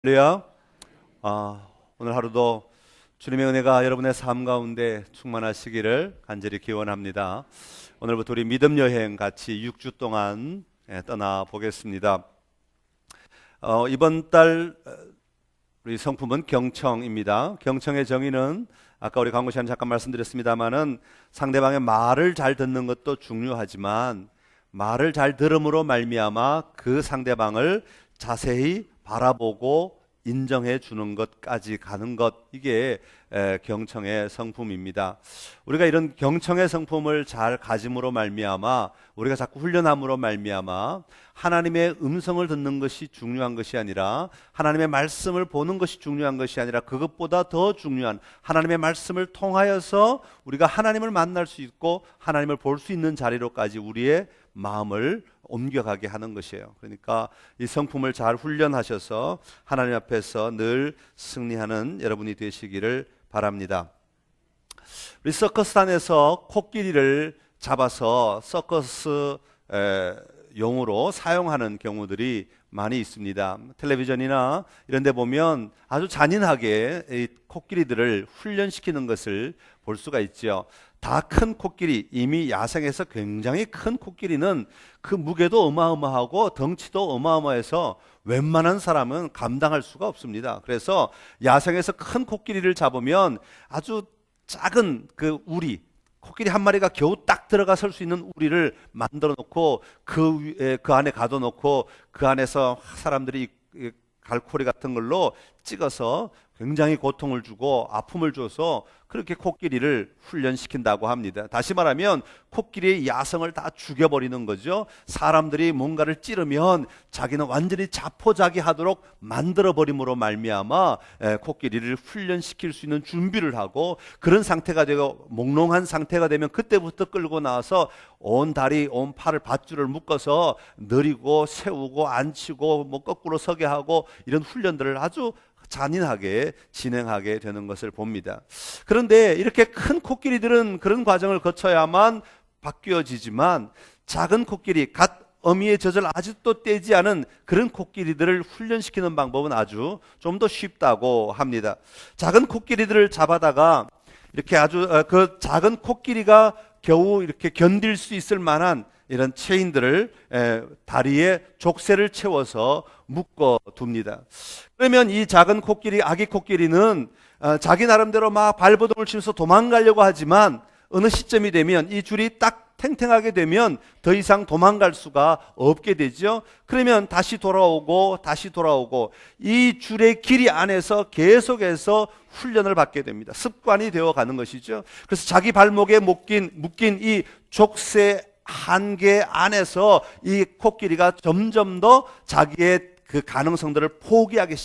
할렐루야. 오늘 하루도 주님의 은혜가 여러분의 삶 가운데 충만하시기를 간절히 기원합니다. 오늘부터 우리 믿음 여행 같이 6주 동안 떠나 보겠습니다. 이번 달 우리 성품은 경청입니다. 경청의 정의는 아까 우리 강구 시간에 잠깐 말씀드렸습니다만은 상대방의 말을 잘 듣는 것도 중요하지만 말을 잘 들음으로 말미암아 그 상대방을 자세히 바라보고 인정해 주는 것까지 가는 것, 이게 경청의 성품입니다. 우리가 이런 경청의 성품을 잘 가짐으로 말미암아 우리가 자꾸 훈련함으로 말미암아 하나님의 음성을 듣는 것이 중요한 것이 아니라 하나님의 말씀을 보는 것이 중요한 것이 아니라 그것보다 더 중요한 하나님의 말씀을 통하여서 우리가 하나님을 만날 수 있고 하나님을 볼 수 있는 자리로까지 우리의 마음을 옮겨가게 하는 것이에요. 그러니까 이 성품을 잘 훈련하셔서 하나님 앞에서 늘 승리하는 여러분이 되시기를 바랍니다. 우리 서커스단에서 코끼리를 잡아서 서커스 용으로 사용하는 경우들이 많이 있습니다. 텔레비전이나 이런 데 보면 아주 잔인하게 이 코끼리들을 훈련시키는 것을 볼 수가 있죠. 다 큰 코끼리, 이미 야생에서 굉장히 큰 코끼리는 그 무게도 어마어마하고 덩치도 어마어마해서 웬만한 사람은 감당할 수가 없습니다. 그래서 야생에서 큰 코끼리를 잡으면 아주 작은 그 우리, 코끼리 한 마리가 겨우 딱 들어가 설 수 있는 우리를 만들어 놓고 그 안에 가둬 놓고 그 안에서 사람들이 갈고리 같은 걸로 찍어서 굉장히 고통을 주고 아픔을 줘서 그렇게 코끼리를 훈련시킨다고 합니다. 다시 말하면 코끼리의 야성을 다 죽여버리는 거죠. 사람들이 뭔가를 찌르면 자기는 완전히 자포자기하도록 만들어버림으로 말미암아 코끼리를 훈련시킬 수 있는 준비를 하고, 그런 상태가 되고 몽롱한 상태가 되면 그때부터 끌고 나와서 온 다리, 온 팔을 밧줄을 묶어서 느리고 세우고 앉히고 뭐 거꾸로 서게 하고 이런 훈련들을 아주 잔인하게 진행하게 되는 것을 봅니다. 그런데 이렇게 큰 코끼리들은 그런 과정을 거쳐야만 바뀌어지지만 작은 코끼리, 갓 어미의 젖을 아직도 떼지 않은 그런 코끼리들을 훈련시키는 방법은 아주 좀 더 쉽다고 합니다. 작은 코끼리들을 잡아다가 이렇게 아주 그 작은 코끼리가 겨우 이렇게 견딜 수 있을 만한 이런 체인들을 다리에 족쇄를 채워서 묶어 둡니다. 그러면 이 작은 코끼리, 아기 코끼리는 자기 나름대로 막 발버둥을 치면서 도망가려고 하지만 어느 시점이 되면 이 줄이 딱 탱탱하게 되면 더 이상 도망갈 수가 없게 되죠. 그러면 다시 돌아오고 이 줄의 길이 안에서 계속해서 훈련을 받게 됩니다. 습관이 되어 가는 것이죠. 그래서 자기 발목에 묶인 이 족쇄 한계 안에서 이 코끼리가 점점 더 자기의 그 가능성들을 포기하기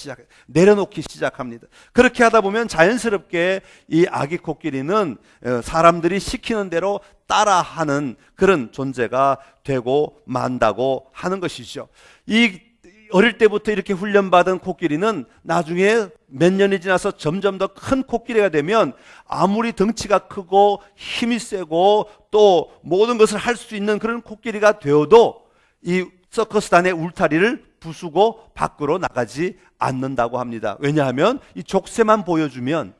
내려놓기 시작합니다. 그렇게 하다 보면 자연스럽게 이 아기 코끼리는 사람들이 시키는 대로 따라하는 그런 존재가 되고 만다고 하는 것이죠. 이 어릴 때부터 이렇게 훈련받은 코끼리는 나중에 몇 년이 지나서 점점 더 큰 코끼리가 되면 아무리 덩치가 크고 힘이 세고 또 모든 것을 할 수 있는 그런 코끼리가 되어도 이 서커스단의 울타리를 부수고 밖으로 나가지 않는다고 합니다. 왜냐하면 이 족쇄만 보여주면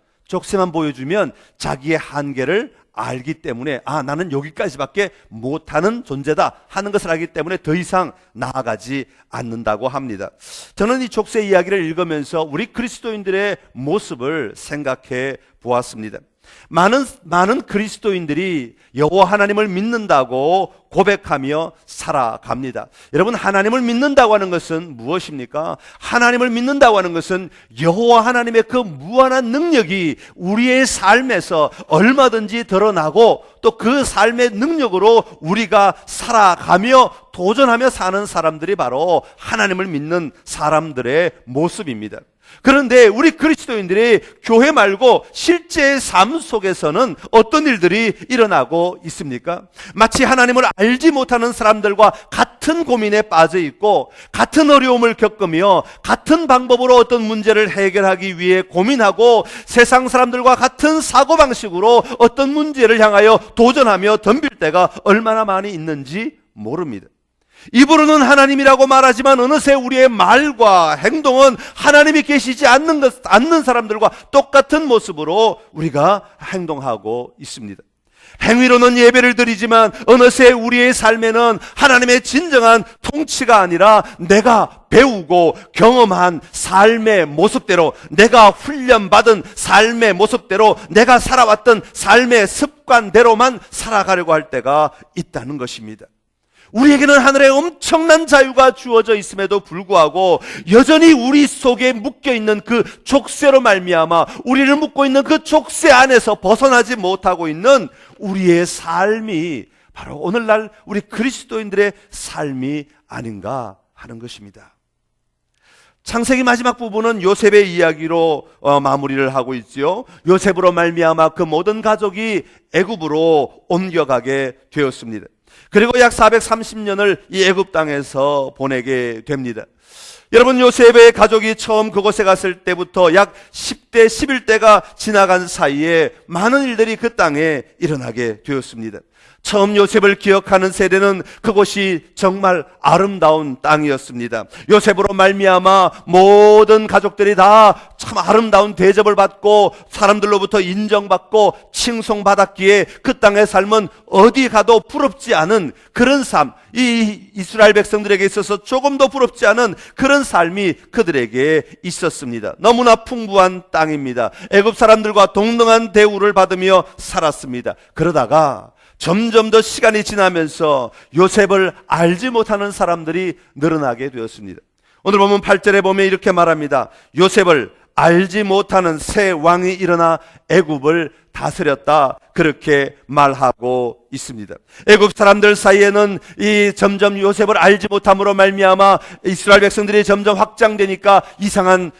자기의 한계를 알기 때문에 나는 여기까지밖에 못하는 존재다 하는 것을 알기 때문에 더 이상 나아가지 않는다고 합니다. 저는 이 족쇄 이야기를 읽으면서 우리 그리스도인들의 모습을 생각해 보았습니다. 많은 그리스도인들이 여호와 하나님을 믿는다고 고백하며 살아갑니다. 여러분, 하나님을 믿는다고 하는 것은 무엇입니까? 하나님을 믿는다고 하는 것은 여호와 하나님의 그 무한한 능력이 우리의 삶에서 얼마든지 드러나고 또 그 삶의 능력으로 우리가 살아가며 도전하며 사는 사람들이 바로 하나님을 믿는 사람들의 모습입니다. 그런데 우리 그리스도인들이 교회 말고 실제의 삶 속에서는 어떤 일들이 일어나고 있습니까? 마치 하나님을 알지 못하는 사람들과 같은 고민에 빠져 있고 같은 어려움을 겪으며 같은 방법으로 어떤 문제를 해결하기 위해 고민하고 세상 사람들과 같은 사고방식으로 어떤 문제를 향하여 도전하며 덤빌 때가 얼마나 많이 있는지 모릅니다. 입으로는 하나님이라고 말하지만 어느새 우리의 말과 행동은 하나님이 계시지 않는 사람들과 똑같은 모습으로 우리가 행동하고 있습니다. 행위로는 예배를 드리지만 어느새 우리의 삶에는 하나님의 진정한 통치가 아니라 내가 배우고 경험한 삶의 모습대로, 내가 훈련받은 삶의 모습대로, 내가 살아왔던 삶의 습관대로만 살아가려고 할 때가 있다는 것입니다. 우리에게는 하늘의 엄청난 자유가 주어져 있음에도 불구하고 여전히 우리 속에 묶여있는 그 족쇄로 말미암아 우리를 묶고 있는 그 족쇄 안에서 벗어나지 못하고 있는 우리의 삶이 바로 오늘날 우리 그리스도인들의 삶이 아닌가 하는 것입니다. 창세기 마지막 부분은 요셉의 이야기로 마무리를 하고 있지요. 요셉으로 말미암아 그 모든 가족이 애굽으로 옮겨가게 되었습니다. 그리고 약 430년을 이 애굽 땅에서 보내게 됩니다. 여러분, 요셉의 가족이 처음 그곳에 갔을 때부터 약 10대, 11대가 지나간 사이에 많은 일들이 그 땅에 일어나게 되었습니다. 처음 요셉을 기억하는 세대는 그곳이 정말 아름다운 땅이었습니다. 요셉으로 말미암아 모든 가족들이 다 참 아름다운 대접을 받고 사람들로부터 인정받고 칭송받았기에 그 땅의 삶은 어디 가도 부럽지 않은 그런 삶, 이 이스라엘 백성들에게 있어서 조금도 부럽지 않은 그런 삶이 그들에게 있었습니다. 너무나 풍부한 땅입니다. 애굽 사람들과 동등한 대우를 받으며 살았습니다. 그러다가 점점 더 시간이 지나면서 요셉을 알지 못하는 사람들이 늘어나게 되었습니다. 오늘 보면 8절에 보면 이렇게 말합니다. 요셉을 알지 못하는 새 왕이 일어나 애굽을 다스렸다, 그렇게 말하고 있습니다. 애굽 사람들 사이에는 이 점점 요셉을 알지 못함으로 말미암아 이스라엘 백성들이 점점 확장되니까 이상한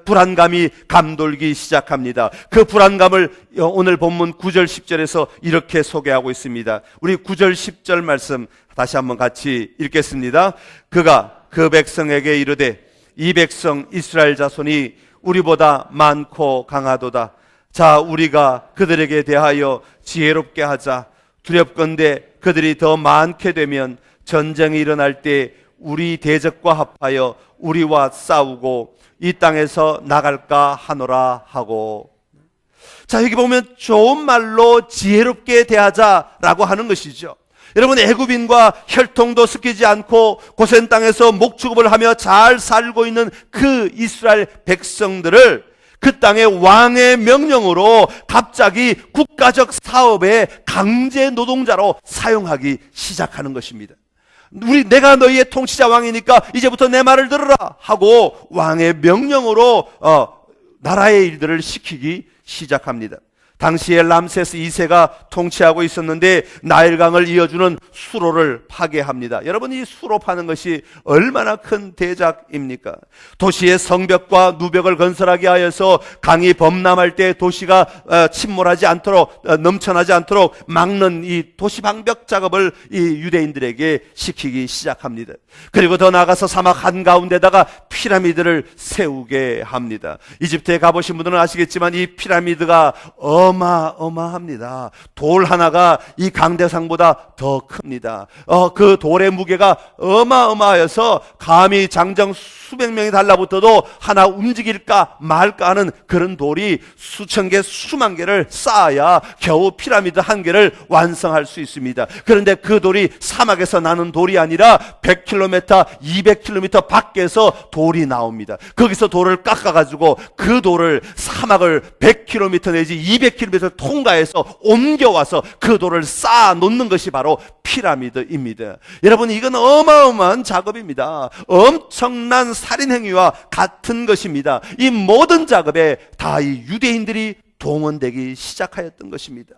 불안감이 감돌기 시작합니다. 그 불안감을 오늘 본문 9절 10절에서 이렇게 소개하고 있습니다. 우리 9절 10절 말씀 다시 한번 같이 읽겠습니다. 그가 그 백성에게 이르되 이 백성 이스라엘 자손이 우리보다 많고 강하도다. 자, 우리가 그들에게 대하여 지혜롭게 하자. 두렵건대 그들이 더 많게 되면 전쟁이 일어날 때 우리 대적과 합하여 우리와 싸우고 이 땅에서 나갈까 하노라 하고. 자, 여기 보면 좋은 말로 지혜롭게 대하자라고 하는 것이죠. 여러분, 애굽인과 혈통도 섞이지 않고 고센 땅에서 목축업을 하며 잘 살고 있는 그 이스라엘 백성들을 그 땅의 왕의 명령으로 갑자기 국가적 사업의 강제 노동자로 사용하기 시작하는 것입니다. 내가 너희의 통치자 왕이니까 이제부터 내 말을 들으라 하고 왕의 명령으로 나라의 일들을 시키기 시작합니다. 당시에 람세스 2세가 통치하고 있었는데 나일강을 이어주는 수로를 파괴합니다. 여러분, 이 수로 파는 것이 얼마나 큰 대작입니까? 도시의 성벽과 누벽을 건설하게 하여서 강이 범람할 때 도시가 침몰하지 않도록, 넘쳐나지 않도록 막는 이 도시 방벽 작업을 이 유대인들에게 시키기 시작합니다. 그리고 더 나아가서 사막 한가운데다가 피라미드를 세우게 합니다. 이집트에 가보신 분들은 아시겠지만 이 피라미드가 어마어마합니다. 돌 하나가 이 강대상보다 더 큽니다. 그 돌의 무게가 어마어마해서 감히 장정 수백 명이 달라붙어도 하나 움직일까 말까 하는 그런 돌이 수천 개, 수만 개를 쌓아야 겨우 피라미드 한 개를 완성할 수 있습니다. 그런데 그 돌이 사막에서 나는 돌이 아니라 100km, 200km 밖에서 돌이 나옵니다. 거기서 돌을 깎아가지고 그 돌을 사막을 100km 내지 200km 통과해서 옮겨와서 그 돌을 쌓아 놓는 것이 바로 피라미드입니다. 여러분, 이건 어마어마한 작업입니다. 엄청난 살인행위와 같은 것입니다. 이 모든 작업에 다 이 유대인들이 동원되기 시작하였던 것입니다.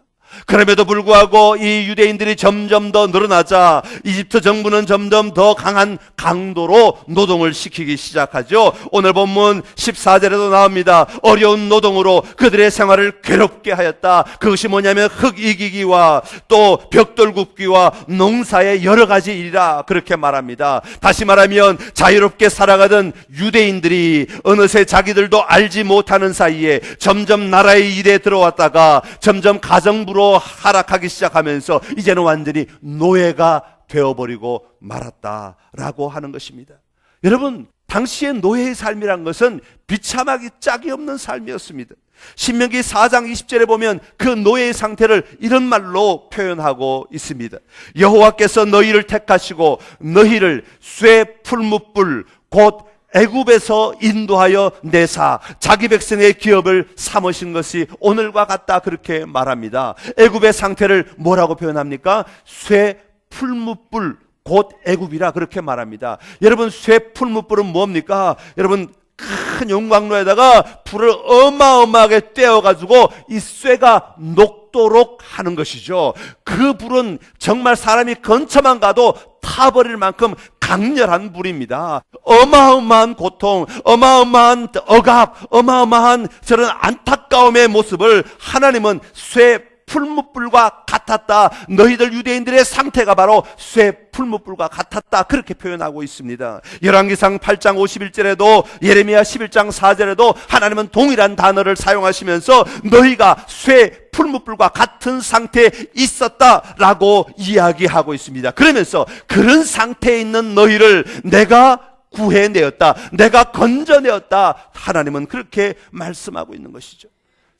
그럼에도 불구하고 이 유대인들이 점점 더 늘어나자 이집트 정부는 점점 더 강한 강도로 노동을 시키기 시작하죠. 오늘 본문 14절에도 나옵니다. 어려운 노동으로 그들의 생활을 괴롭게 하였다. 그것이 뭐냐면 흙 이기기와 또 벽돌 굽기와 농사의 여러 가지 일이라, 그렇게 말합니다. 다시 말하면 자유롭게 살아가던 유대인들이 어느새 자기들도 알지 못하는 사이에 점점 나라의 일에 들어왔다가 점점 가정부로 하락하기 시작하면서 이제는 완전히 노예가 되어버리고 말았다라고 하는 것입니다. 여러분, 당시의 노예의 삶이란 것은 비참하기 짝이 없는 삶이었습니다. 신명기 4장 20절에 보면 그 노예의 상태를 이런 말로 표현하고 있습니다. 여호와께서 너희를 택하시고 너희를 쇠 풀무불 곧 애굽에서 인도하여 내사 자기 백성의 기업을 삼으신 것이 오늘과 같다, 그렇게 말합니다. 애굽의 상태를 뭐라고 표현합니까? 쇠 풀무불 곧 애굽이라 그렇게 말합니다. 여러분, 쇠 풀무불은 뭡니까? 여러분, 큰 용광로에다가 불을 어마어마하게 떼어가지고 이 쇠가 녹도록 하는 것이죠. 그 불은 정말 사람이 근처만 가도 타버릴 만큼 강렬한 불입니다. 어마어마한 고통, 어마어마한 억압, 어마어마한 저런 안타까움의 모습을 하나님은 쇠 풀무불과 같았다. 너희들 유대인들의 상태가 바로 쇠 풀무불과 같았다, 그렇게 표현하고 있습니다. 열왕기상 8장 51절에도 예레미야 11장 4절에도 하나님은 동일한 단어를 사용하시면서 너희가 쇠 풀무불과 같은 상태에 있었다라고 이야기하고 있습니다. 그러면서 그런 상태에 있는 너희를 내가 구해내었다, 내가 건져내었다, 하나님은 그렇게 말씀하고 있는 것이죠.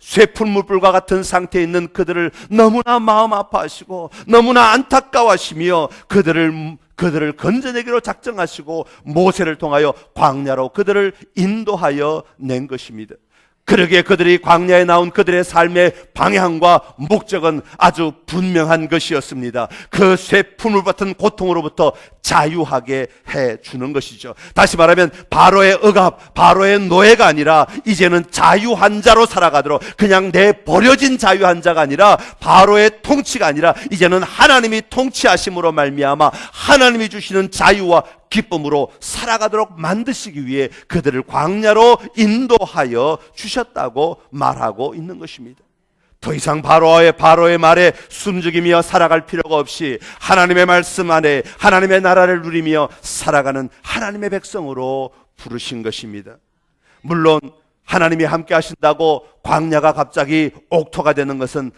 쇠풀무불과 같은 상태에 있는 그들을 너무나 마음 아파하시고 너무나 안타까워하시며 그들을 건져내기로 작정하시고 모세를 통하여 광야로 그들을 인도하여 낸 것입니다. 그러기에 그들이 광야에 나온 그들의 삶의 방향과 목적은 아주 분명한 것이었습니다. 그 쇠풀물 같은 고통으로부터 자유하게 해주는 것이죠. 다시 말하면 바로의 억압, 바로의 노예가 아니라 이제는 자유한 자로 살아가도록, 그냥 내버려진 자유한 자가 아니라 바로의 통치가 아니라 이제는 하나님이 통치하심으로 말미암아 하나님이 주시는 자유와 기쁨으로 살아가도록 만드시기 위해 그들을 광야로 인도하여 주셨다고 말하고 있는 것입니다. 더 이상 바로의 말에 숨죽이며 살아갈 필요가 없이 하나님의 말씀 안에 하나님의 나라를 누리며 살아가는 하나님의 백성으로 부르신 것입니다. 물론 하나님이 함께 하신다고 광야가 갑자기 옥토가 되는 것은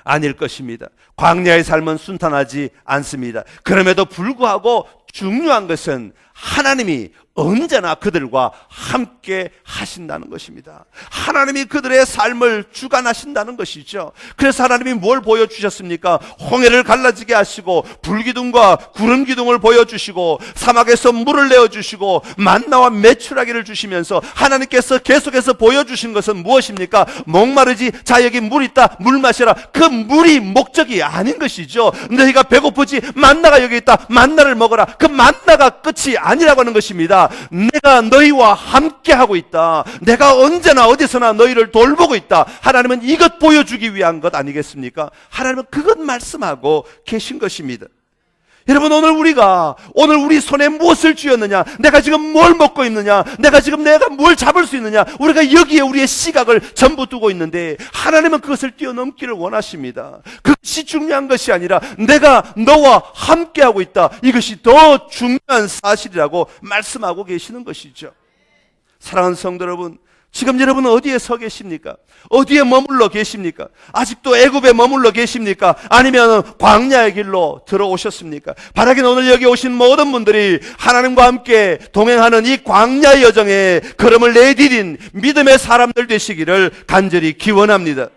아닐 것입니다. 광야의 삶은 순탄하지 않습니다. 그럼에도 불구하고 중요한 것은 하나님이 언제나 그들과 함께 하신다는 것입니다. 하나님이 그들의 삶을 주관하신다는 것이죠. 그래서 하나님이 뭘 보여주셨습니까? 홍해를 갈라지게 하시고 불기둥과 구름기둥을 보여주시고 사막에서 물을 내어주시고 만나와 메추라기를 주시면서 하나님께서 계속해서 보여주신 것은 무엇입니까? 목마르지? 자, 여기 물 있다, 물 마시라. 그 물이 목적이 아닌 것이죠. 너희가 배고프지? 만나가 여기 있다, 만나를 먹어라. 그 만나가 끝이 아니라고 하는 것입니다. 내가 너희와 함께하고 있다, 내가 언제나 어디서나 너희를 돌보고 있다. 하나님은 이것 보여주기 위한 것 아니겠습니까? 하나님은 그것 말씀하고 계신 것입니다. 여러분, 오늘 우리 손에 무엇을 쥐었느냐, 내가 지금 뭘 먹고 있느냐, 내가 뭘 잡을 수 있느냐, 우리가 여기에 우리의 시각을 전부 두고 있는데 하나님은 그것을 뛰어넘기를 원하십니다. 그것이 중요한 것이 아니라 내가 너와 함께하고 있다, 이것이 더 중요한 사실이라고 말씀하고 계시는 것이죠. 사랑하는 성도 여러분, 지금 여러분은 어디에 서 계십니까? 어디에 머물러 계십니까? 아직도 애굽에 머물러 계십니까? 아니면 광야의 길로 들어오셨습니까? 바라기는 오늘 여기 오신 모든 분들이 하나님과 함께 동행하는 이 광야의 여정에 걸음을 내디딘 믿음의 사람들 되시기를 간절히 기원합니다.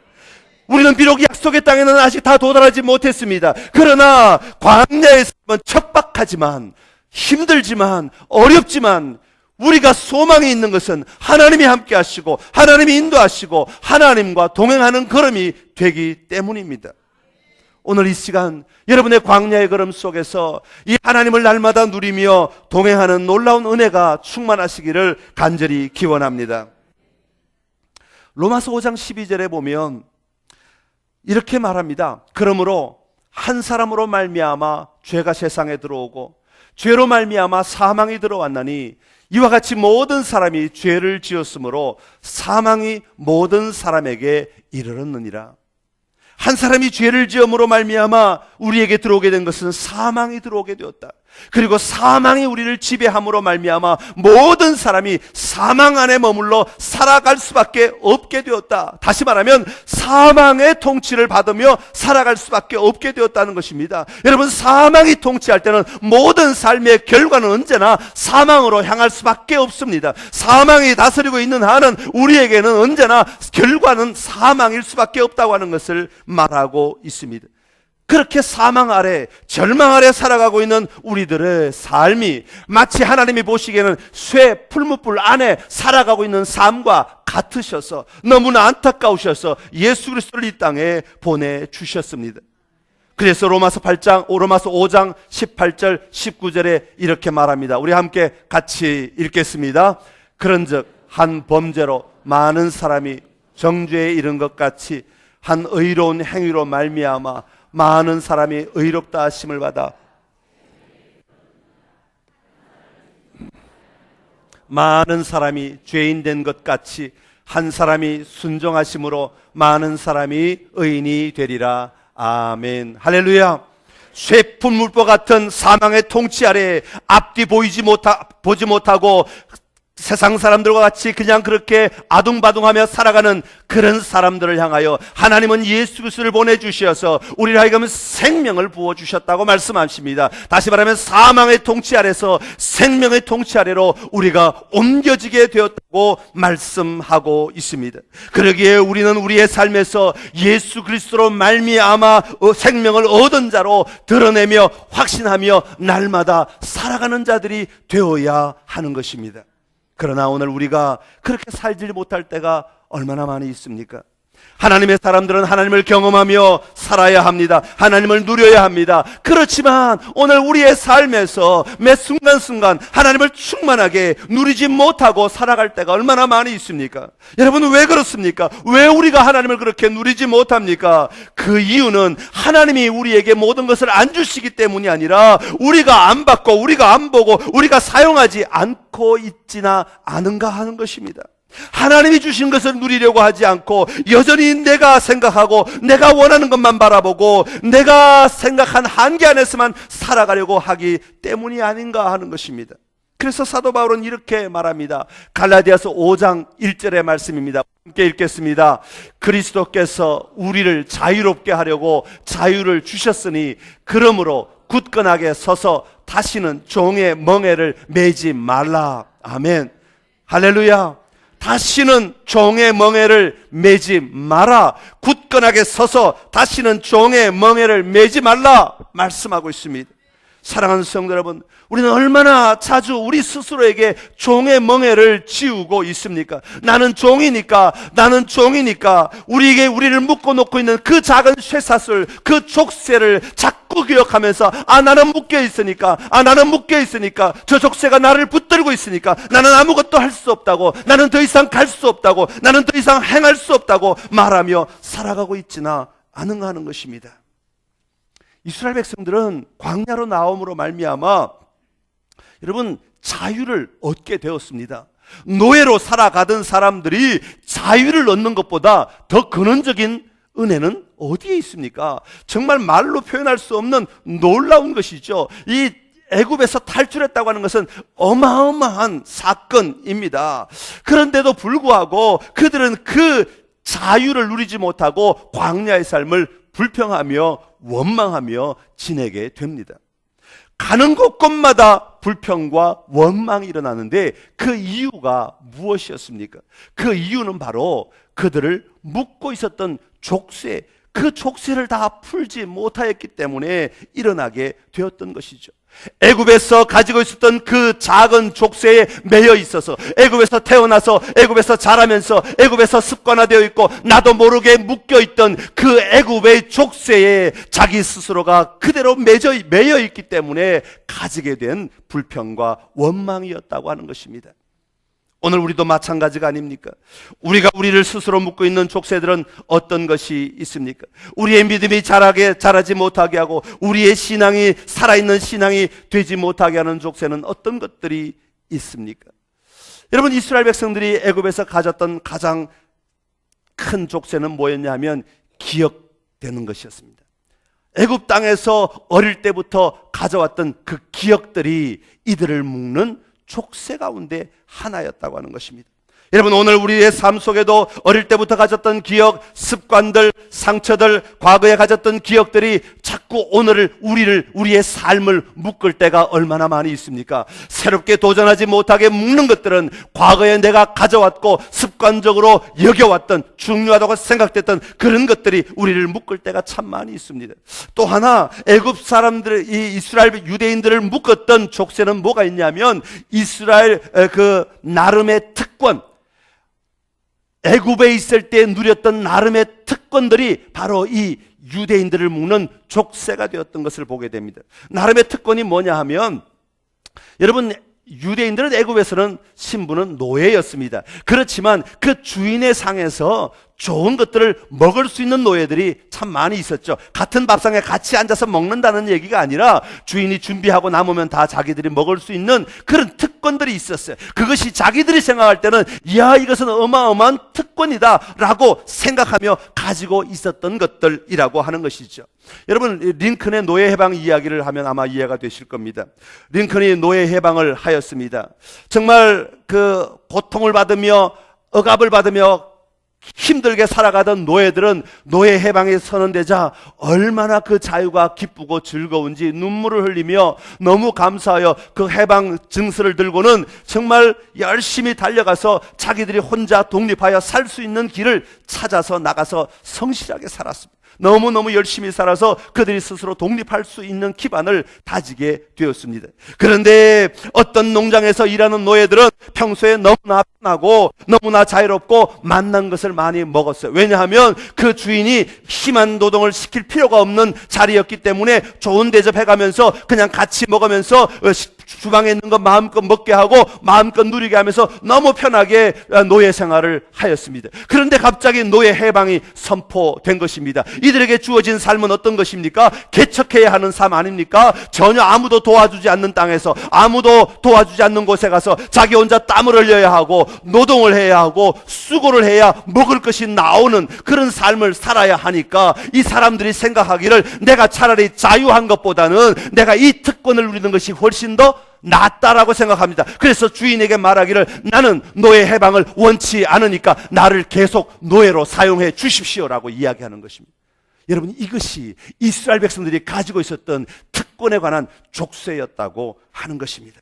우리는 비록 약속의 땅에는 아직 다 도달하지 못했습니다. 그러나 광야의 삶은 척박하지만, 힘들지만, 어렵지만 우리가 소망이 있는 것은 하나님이 함께 하시고 하나님이 인도하시고 하나님과 동행하는 걸음이 되기 때문입니다. 오늘 이 시간 여러분의 광야의 걸음 속에서 이 하나님을 날마다 누리며 동행하는 놀라운 은혜가 충만하시기를 간절히 기원합니다. 로마서 5장 12절에 보면 이렇게 말합니다. 그러므로 한 사람으로 말미암아 죄가 세상에 들어오고 죄로 말미암아 사망이 들어왔나니 이와 같이 모든 사람이 죄를 지었으므로 사망이 모든 사람에게 이르렀느니라. 한 사람이 죄를 지음으로 말미암아 우리에게 들어오게 된 것은 사망이 들어오게 되었다. 그리고 사망이 우리를 지배함으로 말미암아 모든 사람이 사망 안에 머물러 살아갈 수밖에 없게 되었다. 다시 말하면 사망의 통치를 받으며 살아갈 수밖에 없게 되었다는 것입니다. 여러분, 사망이 통치할 때는 모든 삶의 결과는 언제나 사망으로 향할 수밖에 없습니다. 사망이 다스리고 있는 한은 우리에게는 언제나 결과는 사망일 수밖에 없다고 하는 것을 말하고 있습니다. 그렇게 사망 아래, 절망 아래 살아가고 있는 우리들의 삶이 마치 하나님이 보시기에는 쇠 풀무불 안에 살아가고 있는 삶과 같으셔서 너무나 안타까우셔서 예수 그리스도를 이 땅에 보내주셨습니다. 그래서 로마서 5장 18절 19절에 이렇게 말합니다. 우리 함께 같이 읽겠습니다. 그런즉 한 범죄로 많은 사람이 정죄에 이른 것 같이 한 의로운 행위로 말미암아 많은 사람이 의롭다 하심을 받아 많은 사람이 죄인 된 것 같이 한 사람이 순종하심으로 많은 사람이 의인이 되리라. 아멘. 할렐루야. 쇠풀물보 같은 사망의 통치 아래 앞뒤 보지 못하고 세상 사람들과 같이 그냥 그렇게 아둥바둥하며 살아가는 그런 사람들을 향하여 하나님은 예수 그리스도를 보내주셔서 우리를 하여금 생명을 부어주셨다고 말씀하십니다. 다시 말하면 사망의 통치 아래서 생명의 통치 아래로 우리가 옮겨지게 되었다고 말씀하고 있습니다. 그러기에 우리는 우리의 삶에서 예수 그리스도로 말미암아 생명을 얻은 자로 드러내며 확신하며 날마다 살아가는 자들이 되어야 하는 것입니다. 그러나 오늘 우리가 그렇게 살지 못할 때가 얼마나 많이 있습니까? 하나님의 사람들은 하나님을 경험하며 살아야 합니다. 하나님을 누려야 합니다. 그렇지만 오늘 우리의 삶에서 매 순간순간 하나님을 충만하게 누리지 못하고 살아갈 때가 얼마나 많이 있습니까? 여러분, 왜 그렇습니까? 왜 우리가 하나님을 그렇게 누리지 못합니까? 그 이유는 하나님이 우리에게 모든 것을 안 주시기 때문이 아니라 우리가 안 받고 우리가 안 보고 우리가 사용하지 않고 있지나 않은가 하는 것입니다. 하나님이 주신 것을 누리려고 하지 않고 여전히 내가 생각하고 내가 원하는 것만 바라보고 내가 생각한 한계 안에서만 살아가려고 하기 때문이 아닌가 하는 것입니다. 그래서 사도 바울은 이렇게 말합니다. 갈라디아서 5장 1절의 말씀입니다. 함께 읽겠습니다. 그리스도께서 우리를 자유롭게 하려고 자유를 주셨으니 그러므로 굳건하게 서서 다시는 종의 멍에를 매지 말라. 아멘. 할렐루야. 다시는 종의 멍에를 매지 마라. 굳건하게 서서 다시는 종의 멍에를 매지 말라 말씀하고 있습니다. 사랑하는 성도 여러분, 우리는 얼마나 자주 우리 스스로에게 종의 멍에를 지우고 있습니까? 나는 종이니까 우리를 묶어놓고 있는 그 작은 쇠사슬, 그 족쇄를 자꾸 기억하면서 나는 묶여있으니까 저 족쇄가 나를 붙들고 있으니까 나는 아무것도 할 수 없다고, 나는 더 이상 갈 수 없다고, 나는 더 이상 행할 수 없다고 말하며 살아가고 있지나 않은가 하는 것입니다. 이스라엘 백성들은 광야로 나옴으로 말미암아 여러분 자유를 얻게 되었습니다. 노예로 살아가던 사람들이 자유를 얻는 것보다 더 근원적인 은혜는 어디에 있습니까? 정말 말로 표현할 수 없는 놀라운 것이죠. 이 애굽에서 탈출했다고 하는 것은 어마어마한 사건입니다. 그런데도 불구하고 그들은 그 자유를 누리지 못하고 광야의 삶을 불평하며 원망하며 지내게 됩니다. 가는 곳곳마다 불평과 원망이 일어나는데 그 이유가 무엇이었습니까? 그 이유는 바로 그들을 묶고 있었던 족쇄, 그 족쇄를 다 풀지 못하였기 때문에 일어나게 되었던 것이죠. 애굽에서 가지고 있었던 그 작은 족쇄에 매여 있어서 애굽에서 태어나서 애굽에서 자라면서 애굽에서 습관화되어 있고 나도 모르게 묶여있던 그 애굽의 족쇄에 자기 스스로가 그대로 매여 있기 때문에 가지게 된 불평과 원망이었다고 하는 것입니다. 오늘 우리도 마찬가지가 아닙니까? 우리가 우리를 스스로 묶고 있는 족쇄들은 어떤 것이 있습니까? 우리의 믿음이 자라지 못하게 하고 우리의 신앙이 살아있는 신앙이 되지 못하게 하는 족쇄는 어떤 것들이 있습니까? 여러분, 이스라엘 백성들이 애굽에서 가졌던 가장 큰 족쇄는 뭐였냐면 기억되는 것이었습니다. 애굽 땅에서 어릴 때부터 가져왔던 그 기억들이 이들을 묶는 족쇄 가운데 하나였다고 하는 것입니다. 여러분, 오늘 우리의 삶 속에도 어릴 때부터 가졌던 기억, 습관들, 상처들, 과거에 가졌던 기억들이 자꾸 우리의 삶을 묶을 때가 얼마나 많이 있습니까? 새롭게 도전하지 못하게 묶는 것들은 과거에 내가 가져왔고 습관적으로 여겨왔던, 중요하다고 생각됐던 그런 것들이 우리를 묶을 때가 참 많이 있습니다. 또 하나, 애굽 사람들, 이 이스라엘 유대인들을 묶었던 족쇄는 뭐가 있냐면 이스라엘 그 나름의 특권, 애굽에 있을 때 누렸던 나름의 특권들이 바로 이 유대인들을 묶는 족쇄가 되었던 것을 보게 됩니다. 나름의 특권이 뭐냐 하면, 여러분, 유대인들은 애굽에서는 신부는 노예였습니다. 그렇지만 그 주인의 상에서 좋은 것들을 먹을 수 있는 노예들이 참 많이 있었죠. 같은 밥상에 같이 앉아서 먹는다는 얘기가 아니라 주인이 준비하고 남으면 다 자기들이 먹을 수 있는 그런 특권들이 있었어요. 그것이 자기들이 생각할 때는 이야, 이것은 어마어마한 특권이다 라고 생각하며 가지고 있었던 것들이라고 하는 것이죠. 여러분, 링컨의 노예 해방 이야기를 하면 아마 이해가 되실 겁니다. 링컨이 노예 해방을 하였습니다. 정말 그 고통을 받으며 억압을 받으며 힘들게 살아가던 노예들은 노예 해방에 선언되자 얼마나 그 자유가 기쁘고 즐거운지 눈물을 흘리며 너무 감사하여 그 해방 증서를 들고는 정말 열심히 달려가서 자기들이 혼자 독립하여 살 수 있는 길을 찾아서 나가서 성실하게 살았습니다. 너무너무 열심히 살아서 그들이 스스로 독립할 수 있는 기반을 다지게 되었습니다. 그런데 어떤 농장에서 일하는 노예들은 평소에 너무나 편하고 너무나 자유롭고 맛난 것을 많이 먹었어요. 왜냐하면 그 주인이 심한 노동을 시킬 필요가 없는 자리였기 때문에 좋은 대접해가면서 그냥 같이 먹으면서 주방에 있는 거 마음껏 먹게 하고 마음껏 누리게 하면서 너무 편하게 노예 생활을 하였습니다. 그런데 갑자기 노예 해방이 선포된 것입니다. 이들에게 주어진 삶은 어떤 것입니까? 개척해야 하는 삶 아닙니까? 전혀 아무도 도와주지 않는 땅에서, 아무도 도와주지 않는 곳에 가서 자기 혼자 땀을 흘려야 하고 노동을 해야 하고 수고를 해야 먹을 것이 나오는 그런 삶을 살아야 하니까 이 사람들이 생각하기를 내가 차라리 자유한 것보다는 내가 이 특권을 누리는 것이 훨씬 더 낫다라고 생각합니다. 그래서 주인에게 말하기를 나는 노예 해방을 원치 않으니까 나를 계속 노예로 사용해 주십시오라고 이야기하는 것입니다. 여러분, 이것이 이스라엘 백성들이 가지고 있었던 특권에 관한 족쇄였다고 하는 것입니다.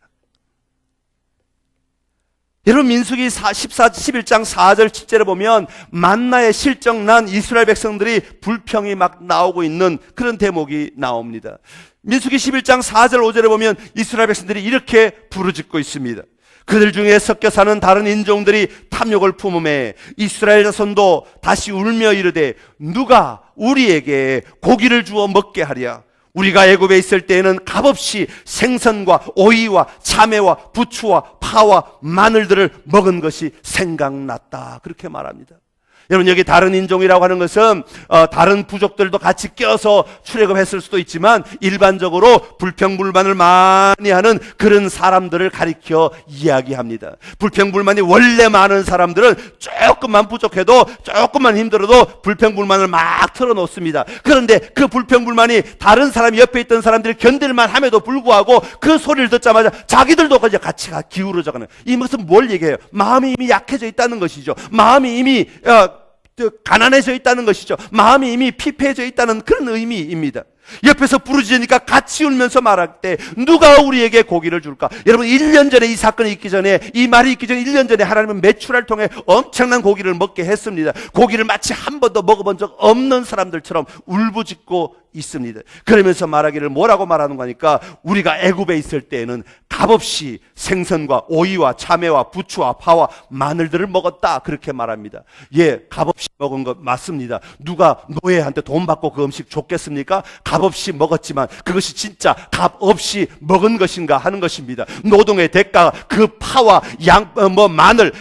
여러분, 민수기 11장 4절 7절에 보면 만나에 실정난 이스라엘 백성들이 불평이 막 나오고 있는 그런 대목이 나옵니다. 민수기 11장 4절 5절에 보면 이스라엘 백성들이 이렇게 부르짖고 있습니다. 그들 중에 섞여 사는 다른 인종들이 탐욕을 품음에 이스라엘 자손도 다시 울며 이르되 누가 우리에게 고기를 주어 먹게 하랴. 우리가 애굽에 있을 때에는 값없이 생선과 오이와 참외와 부추와 파와 마늘들을 먹은 것이 생각났다. 그렇게 말합니다. 여러분, 여기 다른 인종이라고 하는 것은 다른 부족들도 같이 껴서 출애굽했을 수도 있지만 일반적으로 불평불만을 많이 하는 그런 사람들을 가리켜 이야기합니다. 불평불만이 원래 많은 사람들은 조금만 부족해도 조금만 힘들어도 불평불만을 막 털어놓습니다. 그런데 그 불평불만이 다른 사람 옆에 있던 사람들이 견딜만 함에도 불구하고 그 소리를 듣자마자 자기들도 같이 기울어져 가는, 이것은 뭘 얘기해요? 마음이 이미 약해져 있다는 것이죠. 마음이 이미 가난해져 있다는 것이죠. 마음이 이미 피폐해져 있다는 그런 의미입니다. 옆에서 부르짖으니까 같이 울면서 말할 때 누가 우리에게 고기를 줄까? 여러분, 1년 전에 이 사건이 있기 전에, 이 말이 있기 전에 1년 전에 하나님은 메추라를 통해 엄청난 고기를 먹게 했습니다. 고기를 마치 한 번도 먹어본 적 없는 사람들처럼 울부짖고 있습니다. 그러면서 말하기를 뭐라고 말하는 거니까 우리가 애굽에 있을 때에는 값없이 생선과 오이와 참외와 부추와 파와 마늘들을 먹었다, 그렇게 말합니다. 예, 값없이 먹은 것 맞습니다. 누가 노예한테 돈 받고 그 음식 줬겠습니까? 값없이 먹었지만 그것이 진짜 값없이 먹은 것인가 하는 것입니다. 노동의 대가, 그 파와 마늘,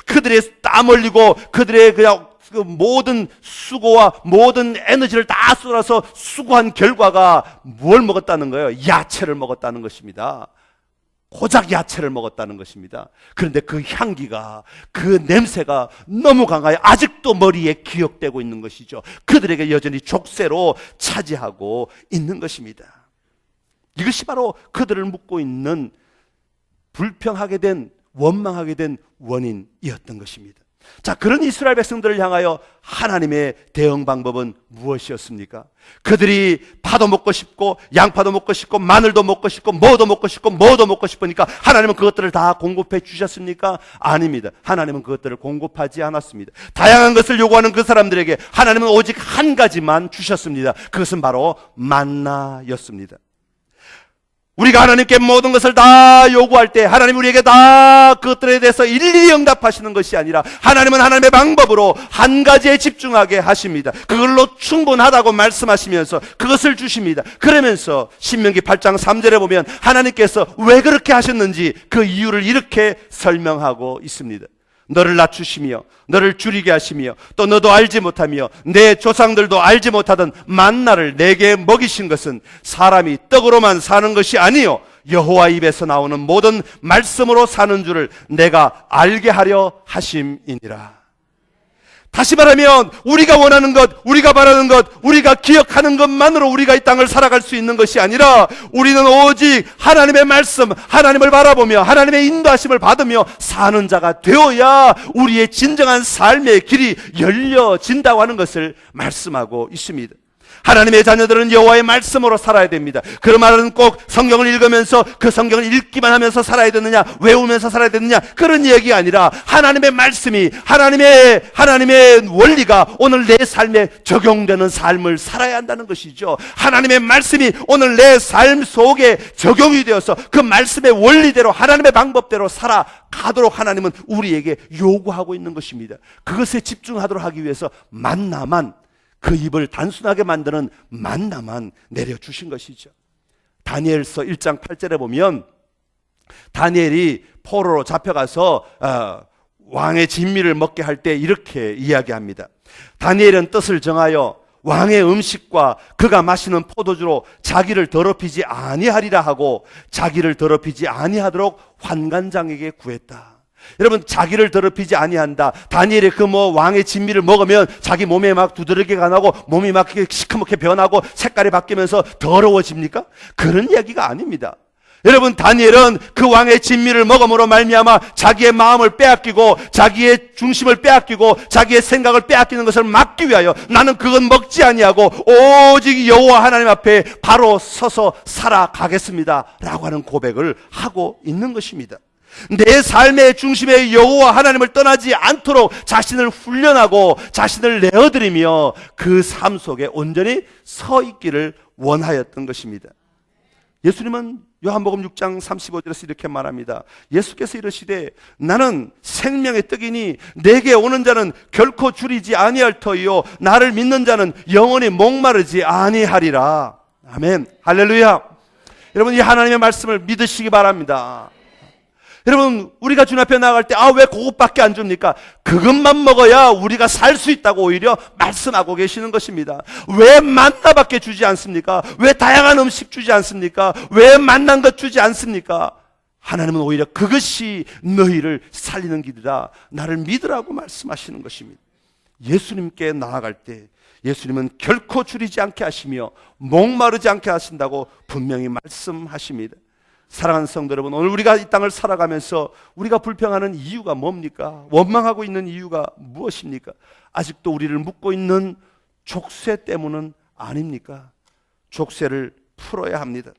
그들의 땀 흘리고 그들의 그냥 그 모든 수고와 모든 에너지를 다 쏟아서 수고한 결과가 뭘 먹었다는 거예요? 야채를 먹었다는 것입니다. 고작 야채를 먹었다는 것입니다. 그런데 그 향기가, 그 냄새가 너무 강하여 아직도 머리에 기억되고 있는 것이죠. 그들에게 여전히 족쇄로 차지하고 있는 것입니다. 이것이 바로 그들을 묶고 있는 불평하게 된, 원망하게 된 원인이었던 것입니다. 자, 그런 이스라엘 백성들을 향하여 하나님의 대응 방법은 무엇이었습니까? 그들이 파도 먹고 싶고 양파도 먹고 싶고 마늘도 먹고 싶고 뭐도 먹고 싶고 뭐도 먹고 싶으니까 하나님은 그것들을 다 공급해 주셨습니까? 아닙니다. 하나님은 그것들을 공급하지 않았습니다. 다양한 것을 요구하는 그 사람들에게 하나님은 오직 한 가지만 주셨습니다. 그것은 바로 만나였습니다. 우리가 하나님께 모든 것을 다 요구할 때 하나님 우리에게 다 그것들에 대해서 일일이 응답하시는 것이 아니라 하나님은 하나님의 방법으로 한 가지에 집중하게 하십니다. 그걸로 충분하다고 말씀하시면서 그것을 주십니다. 그러면서 신명기 8장 3절에 보면 하나님께서 왜 그렇게 하셨는지 그 이유를 이렇게 설명하고 있습니다. 너를 낮추시며 너를 줄이게 하시며 또 너도 알지 못하며 내 조상들도 알지 못하던 만나를 내게 먹이신 것은 사람이 떡으로만 사는 것이 아니요 여호와 입에서 나오는 모든 말씀으로 사는 줄을 내가 알게 하려 하심이니라. 다시 말하면 우리가 원하는 것, 우리가 바라는 것, 우리가 기억하는 것만으로 우리가 이 땅을 살아갈 수 있는 것이 아니라 우리는 오직 하나님의 말씀, 하나님을 바라보며 하나님의 인도하심을 받으며 사는 자가 되어야 우리의 진정한 삶의 길이 열려진다고 하는 것을 말씀하고 있습니다. 하나님의 자녀들은 여호와의 말씀으로 살아야 됩니다. 그 말은 꼭 성경을 읽으면서 그 성경을 읽기만 하면서 살아야 되느냐, 외우면서 살아야 되느냐, 그런 얘기가 아니라 하나님의 말씀이 하나님의 원리가 오늘 내 삶에 적용되는 삶을 살아야 한다는 것이죠. 하나님의 말씀이 오늘 내 삶 속에 적용이 되어서 그 말씀의 원리대로 하나님의 방법대로 살아가도록 하나님은 우리에게 요구하고 있는 것입니다. 그것에 집중하도록 하기 위해서 만나만, 그 입을 단순하게 만드는 만나만 내려주신 것이죠. 다니엘서 1장 8절에 보면 다니엘이 포로로 잡혀가서 왕의 진미를 먹게 할 때 이렇게 이야기합니다. 다니엘은 뜻을 정하여 왕의 음식과 그가 마시는 포도주로 자기를 더럽히지 아니하리라 하고 자기를 더럽히지 아니하도록 환관장에게 구했다. 여러분, 자기를 더럽히지 아니한다. 다니엘의 그 왕의 진미를 먹으면 자기 몸에 막 두드러기가 나고 몸이 막 시커멓게 변하고 색깔이 바뀌면서 더러워집니까? 그런 이야기가 아닙니다. 여러분, 다니엘은 그 왕의 진미를 먹음으로 말미암아 자기의 마음을 빼앗기고 자기의 중심을 빼앗기고 자기의 생각을 빼앗기는 것을 막기 위하여 나는 그건 먹지 아니하고 오직 여호와 하나님 앞에 바로 서서 살아가겠습니다 라고 하는 고백을 하고 있는 것입니다. 내 삶의 중심에 여호와 하나님을 떠나지 않도록 자신을 훈련하고 자신을 내어드리며 그 삶 속에 온전히 서 있기를 원하였던 것입니다. 예수님은 요한복음 6장 35절에서 이렇게 말합니다. 예수께서 이르시되 나는 생명의 떡이니 내게 오는 자는 결코 줄이지 아니할 터이요 나를 믿는 자는 영원히 목마르지 아니하리라. 아멘. 할렐루야. 여러분, 이 하나님의 말씀을 믿으시기 바랍니다. 여러분, 우리가 주님 앞에 나아갈 때 왜 그것밖에 안 줍니까? 그것만 먹어야 우리가 살 수 있다고 오히려 말씀하고 계시는 것입니다. 왜 만나밖에 주지 않습니까? 왜 다양한 음식 주지 않습니까? 왜 만난 것 주지 않습니까? 하나님은 오히려 그것이 너희를 살리는 길이다. 나를 믿으라고 말씀하시는 것입니다. 예수님께 나아갈 때 예수님은 결코 줄이지 않게 하시며 목마르지 않게 하신다고 분명히 말씀하십니다. 사랑하는 성도 여러분, 오늘 우리가 이 땅을 살아가면서 우리가 불평하는 이유가 뭡니까? 원망하고 있는 이유가 무엇입니까? 아직도 우리를 묶고 있는 족쇄 때문은 아닙니까? 족쇄를 풀어야 합니다.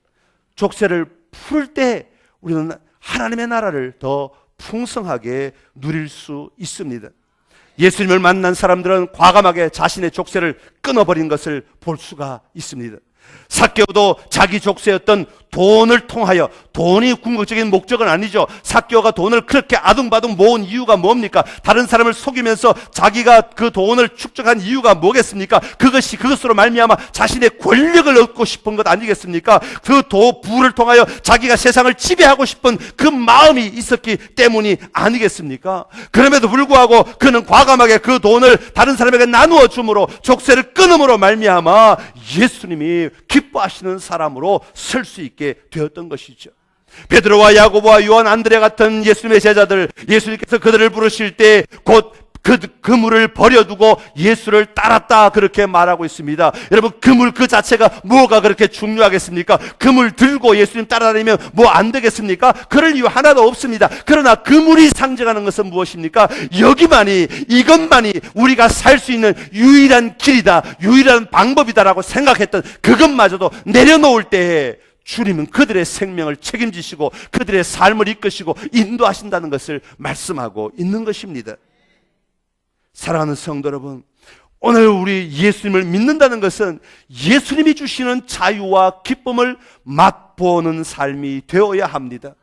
족쇄를 풀 때 우리는 하나님의 나라를 더 풍성하게 누릴 수 있습니다. 예수님을 만난 사람들은 과감하게 자신의 족쇄를 끊어버린 것을 볼 수가 있습니다. 삭개오도 자기 족쇄였던 돈을 통하여, 돈이 궁극적인 목적은 아니죠. 삭개오가 돈을 그렇게 아둥바둥 모은 이유가 뭡니까? 다른 사람을 속이면서 자기가 그 돈을 축적한 이유가 뭐겠습니까? 그것으로 말미암아 자신의 권력을 얻고 싶은 것 아니겠습니까? 그 부를 통하여 자기가 세상을 지배하고 싶은 그 마음이 있었기 때문이 아니겠습니까? 그럼에도 불구하고 그는 과감하게 그 돈을 다른 사람에게 나누어 줌으로 족쇄를 끊음으로 말미암아 예수님이 기뻐하시는 사람으로 설 수 있게 되었던 것이죠. 베드로와 야고보와 요한, 안드레 같은 예수님의 제자들, 예수님께서 그들을 부르실 때 곧 그물을 버려두고 예수를 따랐다, 그렇게 말하고 있습니다. 여러분, 그물 그 자체가 뭐가 그렇게 중요하겠습니까? 그물 들고 예수님 따라다니면 뭐 안 되겠습니까? 그럴 이유 하나도 없습니다. 그러나 그물이 상징하는 것은 무엇입니까? 여기만이, 이것만이 우리가 살 수 있는 유일한 길이다, 유일한 방법이다라고 생각했던 그것마저도 내려놓을 때에 주님은 그들의 생명을 책임지시고 그들의 삶을 이끄시고 인도하신다는 것을 말씀하고 있는 것입니다. 사랑하는 성도 여러분, 오늘 우리 예수님을 믿는다는 것은 예수님이 주시는 자유와 기쁨을 맛보는 삶이 되어야 합니다.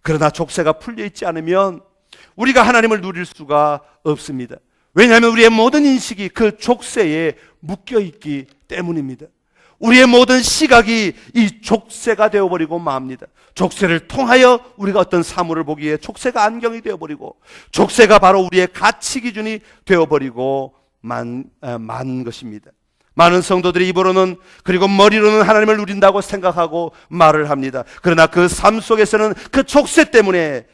그러나 족쇄가 풀려 있지 않으면 우리가 하나님을 누릴 수가 없습니다. 왜냐하면 우리의 모든 인식이 그 족쇄에 묶여 있기 때문입니다. 우리의 모든 시각이 이 족쇄가 되어버리고 맙니다. 족쇄를 통하여 우리가 어떤 사물을 보기에 족쇄가 안경이 되어버리고, 족쇄가 바로 우리의 가치 기준이 되어버리고 만 것입니다. 많은 성도들이 입으로는, 그리고 머리로는 하나님을 누린다고 생각하고 말을 합니다. 그러나 그 삶 속에서는 그 족쇄 때문에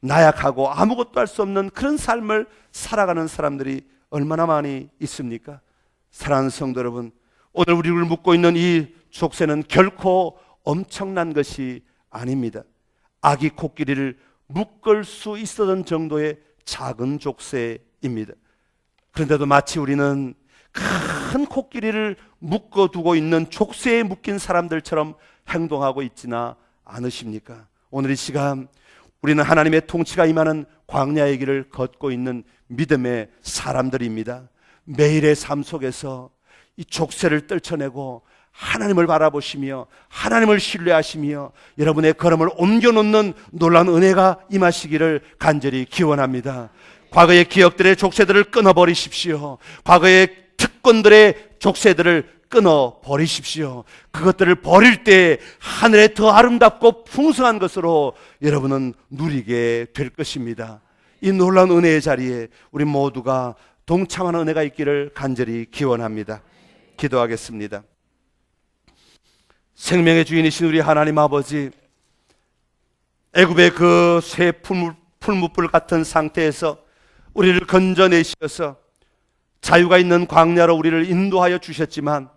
나약하고 아무것도 할 수 없는 그런 삶을 살아가는 사람들이 얼마나 많이 있습니까? 사랑하는 성도 여러분, 오늘 우리를 묶고 있는 이 족쇄는 결코 엄청난 것이 아닙니다. 아기 코끼리를 묶을 수 있었던 정도의 작은 족쇄입니다. 그런데도 마치 우리는 큰 코끼리를 묶어두고 있는 족쇄에 묶인 사람들처럼 행동하고 있지나 않으십니까? 오늘 이 시간 우리는 하나님의 통치가 임하는 광야의 길을 걷고 있는 믿음의 사람들입니다. 매일의 삶 속에서 이 족쇄를 떨쳐내고 하나님을 바라보시며 하나님을 신뢰하시며 여러분의 걸음을 옮겨놓는 놀라운 은혜가 임하시기를 간절히 기원합니다. 과거의 기억들의 족쇄들을 끊어버리십시오. 과거의 특권들의 족쇄들을 끊어버리십시오. 그것들을 버릴 때 하늘에 더 아름답고 풍성한 것으로 여러분은 누리게 될 것입니다. 이 놀라운 은혜의 자리에 우리 모두가 동참하는 은혜가 있기를 간절히 기원합니다. 기도하겠습니다. 생명의 주인이신 우리 하나님 아버지, 애굽의 그 새 풀무불 같은 상태에서 우리를 건져내셔서 자유가 있는 광야로 우리를 인도하여 주셨지만,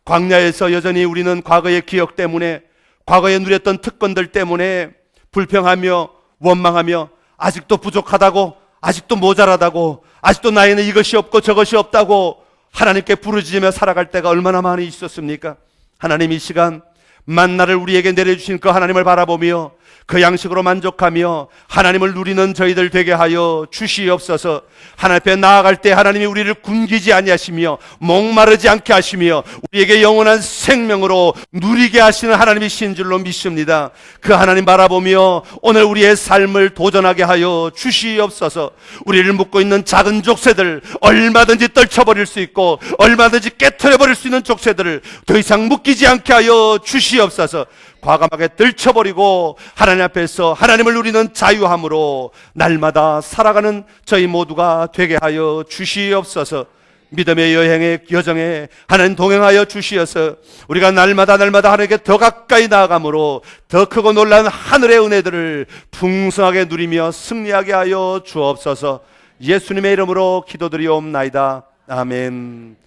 광야에서 여전히 우리는 과거의 기억 때문에, 과거에 누렸던 특권들 때문에 불평하며 원망하며 아직도 부족하다고, 아직도 모자라다고, 아직도 나에는 이것이 없고 저것이 없다고 하나님께 부르짖으며 살아갈 때가 얼마나 많이 있었습니까? 하나님, 이 시간 만나를 우리에게 내려주신 그 하나님을 바라보며 그 양식으로 만족하며 하나님을 누리는 저희들 되게 하여 주시옵소서. 하나님 앞에 나아갈 때 하나님이 우리를 굶기지 아니하시며 목마르지 않게 하시며 우리에게 영원한 생명으로 누리게 하시는 하나님이신 줄로 믿습니다. 그 하나님 바라보며 오늘 우리의 삶을 도전하게 하여 주시옵소서. 우리를 묶고 있는 작은 족쇄들 얼마든지 떨쳐버릴 수 있고 얼마든지 깨트려버릴 수 있는 족쇄들을 더 이상 묶이지 않게 하여 주시옵소서. 과감하게 들쳐버리고 하나님 앞에서 하나님을 누리는 자유함으로 날마다 살아가는 저희 모두가 되게 하여 주시옵소서. 믿음의 여행의 여정에 하나님 동행하여 주시어서 우리가 날마다 하나님께 더 가까이 나아감으로 더 크고 놀라운 하늘의 은혜들을 풍성하게 누리며 승리하게 하여 주옵소서. 예수님의 이름으로 기도드리옵나이다. 아멘.